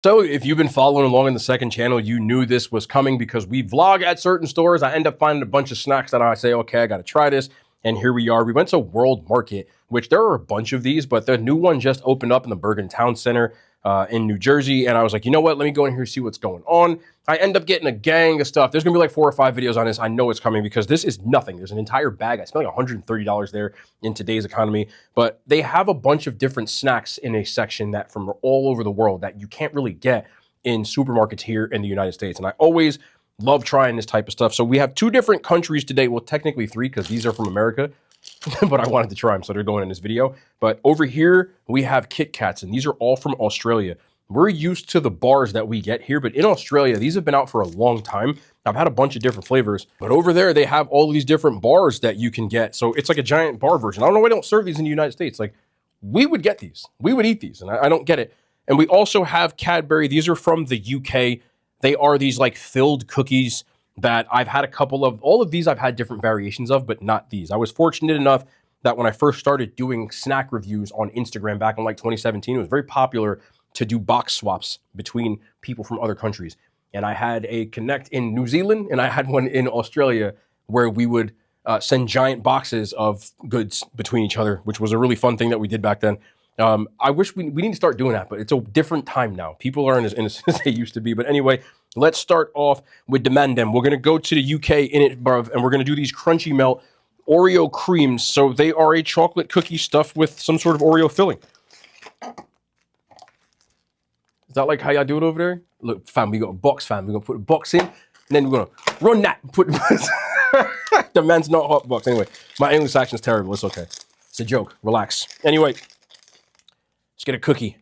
So if you've been following along in the second channel, you knew this was coming because we vlog at certain stores. I end up finding a bunch of snacks that I say, okay, I got to try this. And here we are. We went to World Market, which there are a bunch of these, but the new one just opened up in the Bergen Town Center in New Jersey. And I was like, you know what? Let me go in here and see what's going on. I end up getting a gang of stuff. There's going to be like 4 or 5 videos on this. I know it's coming because this is nothing. There's an entire bag. I spent like $130 there in today's economy. But they have a bunch of different snacks in a section that from all over the world that you can't really get in supermarkets here in the United States. And I always love trying this type of stuff. So we have 2 different countries today. Well, technically 3 because these are from America. But I wanted to try them, so they're going in this video. But over here, we have KitKats, and these are all from Australia. We're used to the bars that we get here, but in Australia, these have been out for a long time. I've had a bunch of different flavors, but over there, they have all these different bars that you can get. So it's like a giant bar version. I don't know why they don't serve these in the United States. Like, we would get these. We would eat these, and I don't get it. And we also have Cadbury. These are from the UK. They are these, like, filled cookies that I've had a couple of. All of these I've had different variations of, but not these. I was fortunate enough that when I first started doing snack reviews on Instagram back in like 2017, it was very popular to do box swaps between people from other countries. And I had a connect in New Zealand and I had one in Australia where we would send giant boxes of goods between each other, which was a really fun thing that we did back then. I wish we need to start doing that, but it's a different time now. People aren't as innocent as they used to be. But anyway, let's start off with the Mandem. We're going to go to the UK in it, bruv, and we're going to do these crunchy melt Oreo creams. So they are a chocolate cookie stuffed with some sort of Oreo filling. Is that like how y'all do it over there? Look, fam, we got a box, fam. We're going to put a box in, and then we're going to run that and put the man's not hot box. Anyway, my English accent's terrible. It's okay. It's a joke. Relax. Anyway, let's get a cookie.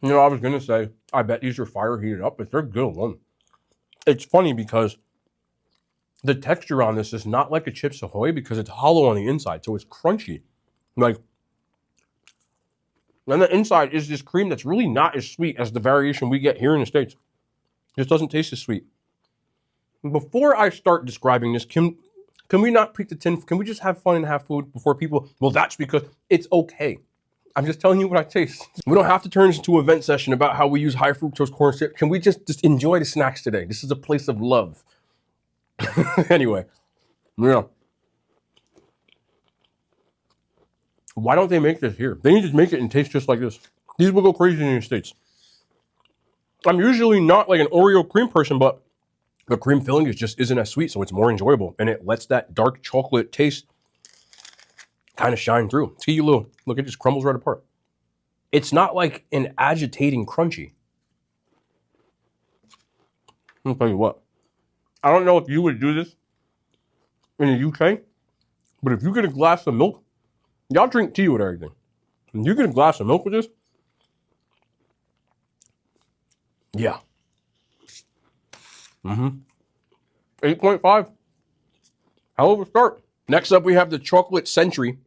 You know, I was going to say, I bet these are fire heated up, but they're good alone. It's funny because the texture on this is not like a Chips Ahoy because it's hollow on the inside, so it's crunchy. Like, and the inside is this cream that's really not as sweet as the variation we get here in the States. It just doesn't taste as sweet. Before I start describing this, can we not pick the tin? Can we just have fun and have food before people? Well, that's because it's okay. I'm just telling you what I taste. We don't have to turn this into an event session about how we use high fructose corn syrup. Can we just enjoy the snacks today? This is a place of love. Anyway, yeah. Why don't they make this here? They need to make it and taste just like this. These will go crazy in the States. I'm usually not like an Oreo cream person, but the cream filling just isn't as sweet, so it's more enjoyable. And it lets that dark chocolate taste kind of shine through. See, you little, look, it just crumbles right apart. It's not like an agitating crunchy. I'll tell you what. I don't know if you would do this in the UK, but if you get a glass of milk, y'all drink tea with everything. And you get a glass of milk with this, yeah. 8.5. Hell of a start. Next up, we have the Chocolate Century.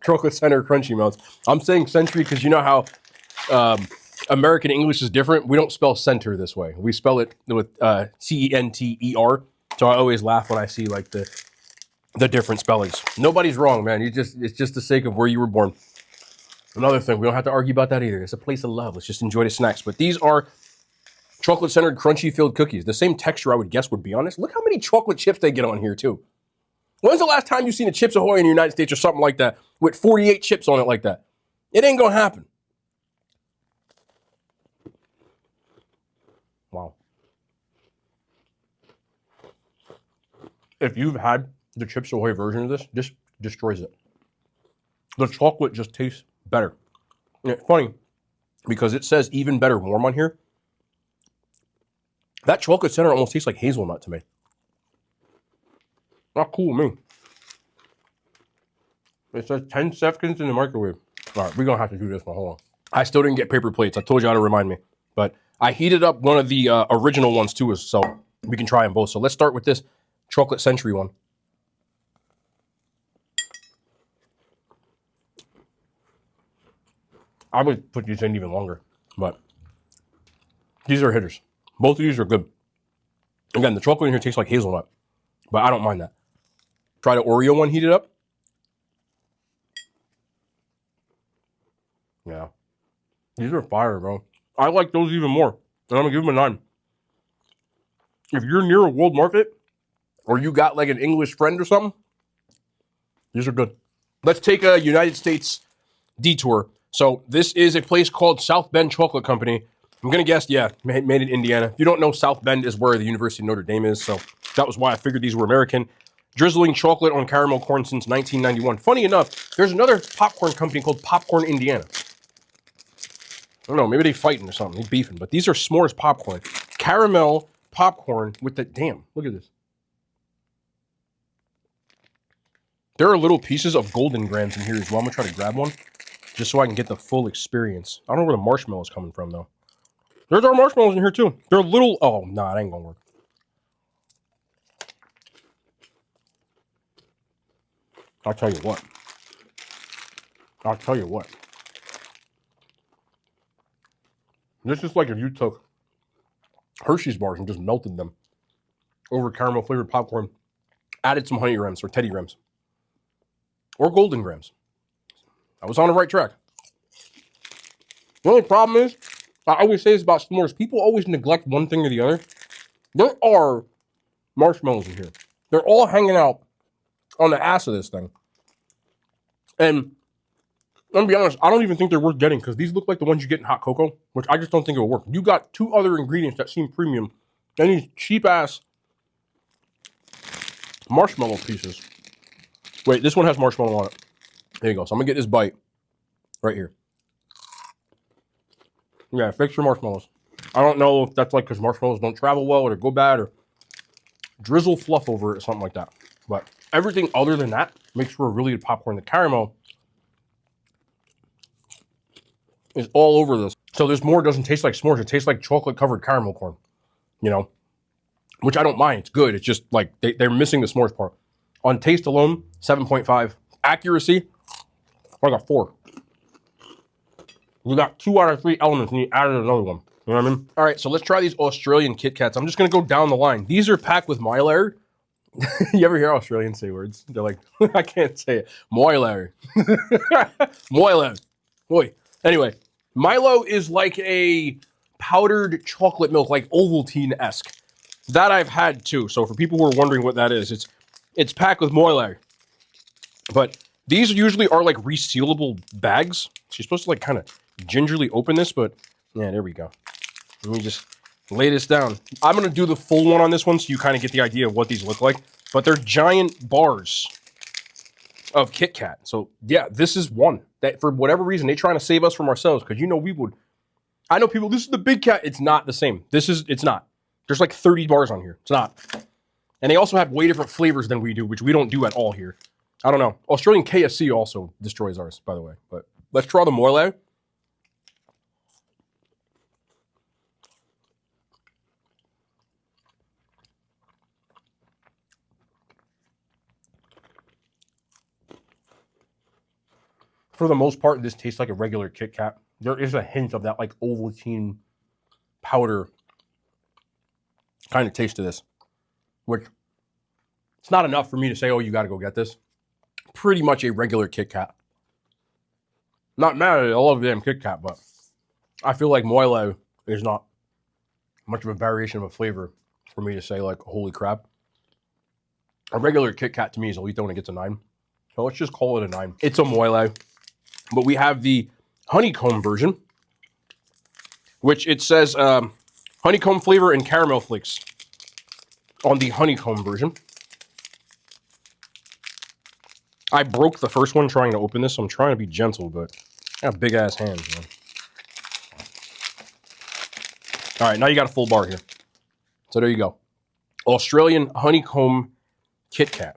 Chocolate Center Crunchy Melts. I'm saying Century because you know how American English is different. We don't spell center this way. We spell it with C-E-N-T-E-R. So I always laugh when I see like the different spellings. Nobody's wrong, man. It's just the sake of where you were born. Another thing, we don't have to argue about that either. It's a place of love. Let's just enjoy the snacks. But these are chocolate-centered, crunchy-filled cookies. The same texture I would guess would be on this. Look how many chocolate chips they get on here, too. When's the last time you've seen a Chips Ahoy in the United States or something like that with 48 chips on it like that? It ain't gonna happen. Wow. If you've had the Chips Ahoy version of this destroys it. The chocolate just tastes better. And it's funny because it says even better warm on here. That chocolate center almost tastes like hazelnut to me. Not cool to me. It says 10 seconds in the microwave. All right, we're going to have to do this one. Hold on. I still didn't get paper plates. I told you how to remind me. But I heated up one of the original ones too, so we can try them both. So let's start with this Chocolate Century one. I would put these in even longer, but these are hitters. Both of these are good. Again, the chocolate in here tastes like hazelnut, but I don't mind that. Try Try the Oreo one heated up. Yeah. These are fire, bro. I like those even more. And I'm going to give them a 9. If you're near a World Market, or you got like an English friend or something, these are good. Let's take a United States detour. So this is a place called South Bend Chocolate Company. I'm going to guess, yeah, made in Indiana. If you don't know, South Bend is where the University of Notre Dame is. So that was why I figured these were American. Drizzling chocolate on caramel corn since 1991. Funny enough, there's another popcorn company called Popcorn Indiana. I don't know, maybe they fighting or something. They beefing. But these are s'mores popcorn. Caramel popcorn with the... Damn, look at this. There are little pieces of golden grams in here as well. I'm going to try to grab one just so I can get the full experience. I don't know where the marshmallow's coming from, though. There's our marshmallows in here, too. They're little... Oh, nah, it ain't going to work. I'll tell you what. I'll tell you what. This is like if you took Hershey's bars and just melted them over caramel flavored popcorn, added some honey grams or teddy grams or golden grams. I was on the right track. The only problem is, I always say this about s'mores, people always neglect one thing or the other. There are marshmallows in here. They're all hanging out on the ass of this thing. And I'm gonna be honest, I don't even think they're worth getting because these look like the ones you get in hot cocoa, which I just don't think it will work. You got 2 other ingredients that seem premium, and these cheap ass marshmallow pieces. Wait, this one has marshmallow on it. There you go. So I'm gonna get this bite right here. Yeah, fix your marshmallows. I don't know if that's like because marshmallows don't travel well or go bad or drizzle fluff over it or something like that. But everything other than that makes for a really good popcorn. The caramel is all over this. So this more doesn't taste like s'mores. It tastes like chocolate covered caramel corn, you know, which I don't mind. It's good. It's just like they're missing the s'mores part. On taste alone, 7.5. Accuracy, like a 4. We got 2 out of 3 elements and you added another one. You know what I mean? All right, so let's try these Australian KitKats. I'm just going to go down the line. These are packed with Milo. You ever hear Australians say words? They're like, I can't say it. Milo. Milo. Boy. Anyway, Milo is like a powdered chocolate milk, like Ovaltine-esque. That I've had too. So for people who are wondering what that is, it's packed with Milo. But these usually are like resealable bags. So you're supposed to like kind of gingerly open this, but yeah, there we go. Let me just lay this down. I'm going to do the full one on this one so you kind of get the idea of what these look like. But they're giant bars of KitKat. So yeah, this is one that for whatever reason, they're trying to save us from ourselves because you know we would. I know people, this is the big cat. It's not the same. It's not. There's like 30 bars on here. It's not. And they also have way different flavors than we do, which we don't do at all here. I don't know. Australian KFC also destroys ours, by the way. But let's try the Milo. For the most part, this tastes like a regular KitKat. There is a hint of that like Ovaltine powder kind of taste to this, which it's not enough for me to say, oh, you got to go get this. Pretty much a regular KitKat. Not mad at it. I love the damn KitKat, but I feel like Milo is not much of a variation of a flavor for me to say like, holy crap. A regular KitKat to me is elite when it gets a 9. So let's just call it a 9. It's a Milo. But we have the honeycomb version, which it says honeycomb flavor and caramel flakes on the honeycomb version. I broke the first one trying to open this, so I'm trying to be gentle, but I have big ass hands, man. All right, now you got a full bar here. So there you go. Australian honeycomb KitKat.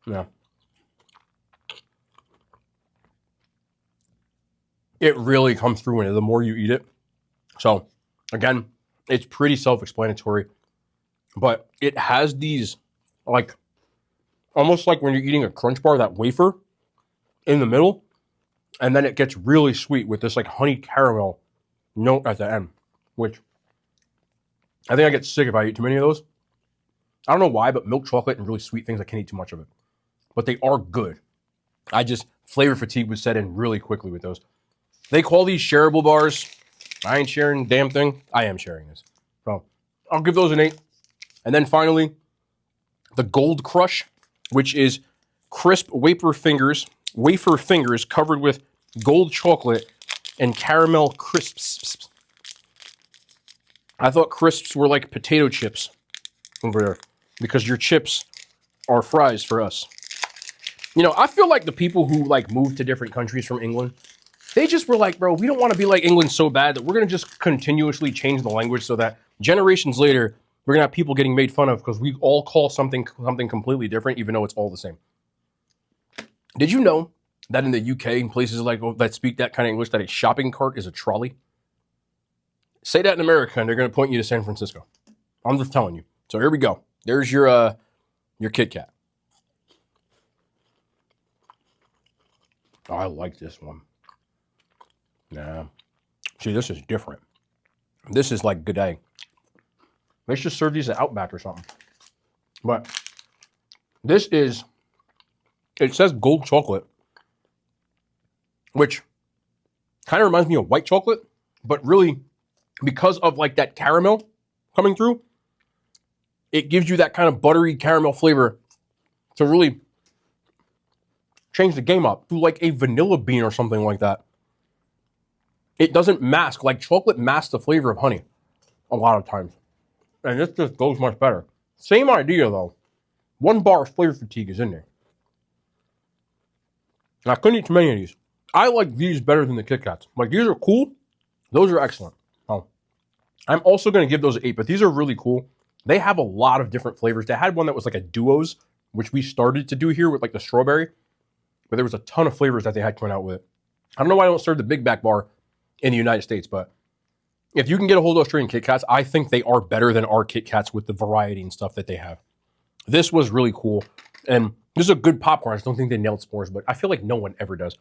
Yeah. It really comes through in it the more you eat it. So, again, it's pretty self-explanatory. But it has these, like, almost like when you're eating a Crunch Bar, that wafer in the middle. And then it gets really sweet with this, like, honey caramel note at the end. Which, I think I get sick if I eat too many of those. I don't know why, but milk chocolate and really sweet things, I can't eat too much of it. But they are good. Flavor fatigue was set in really quickly with those. They call these shareable bars. I ain't sharing a damn thing. I am sharing this. So I'll give those an 8. And then finally, the Gold Crush, which is crisp wafer fingers covered with gold chocolate and caramel crisps. I thought crisps were like potato chips over there because your chips are fries for us. You know, I feel like the people who like moved to different countries from England, they just were like, bro, we don't want to be like England so bad that we're going to just continuously change the language so that generations later, we're going to have people getting made fun of because we all call something completely different, even though it's all the same. Did you know that in the UK, in places like that speak that kind of English, that a shopping cart is a trolley? Say that in America, and they're going to point you to San Francisco. I'm just telling you. So here we go. There's your KitKat. Oh, I like this one. Nah. See, this is different. This is like good day. Let's just serve these at Outback or something. But this is, it says gold chocolate, which kind of reminds me of white chocolate, but really, because of like that caramel coming through, it gives you that kind of buttery caramel flavor to really change the game up. Do like a vanilla bean or something like that. It doesn't mask, like chocolate masks the flavor of honey a lot of times. And this just goes much better. Same idea though. 1 bar of flavor fatigue is in there. And I couldn't eat too many of these. I like these better than the KitKats. Like these are cool. Those are excellent. Oh, I'm also going to give those an 8, but these are really cool. They have a lot of different flavors. They had one that was like a duos, which we started to do here with like the strawberry. But there was a ton of flavors that they had coming out with it. I don't know why I don't serve the Big Back bar in the United States, but if you can get a hold of Australian KitKats, I think they are better than our KitKats with the variety and stuff that they have. This was really cool. And this is a good popcorn. I just don't think they nailed s'mores, but I feel like no one ever does.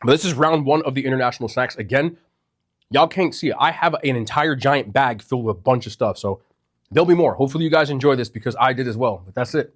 But this is round 1 of the international snacks. Again, y'all can't see it. I have an entire giant bag filled with a bunch of stuff. So there'll be more. Hopefully you guys enjoy this because I did as well. But that's it.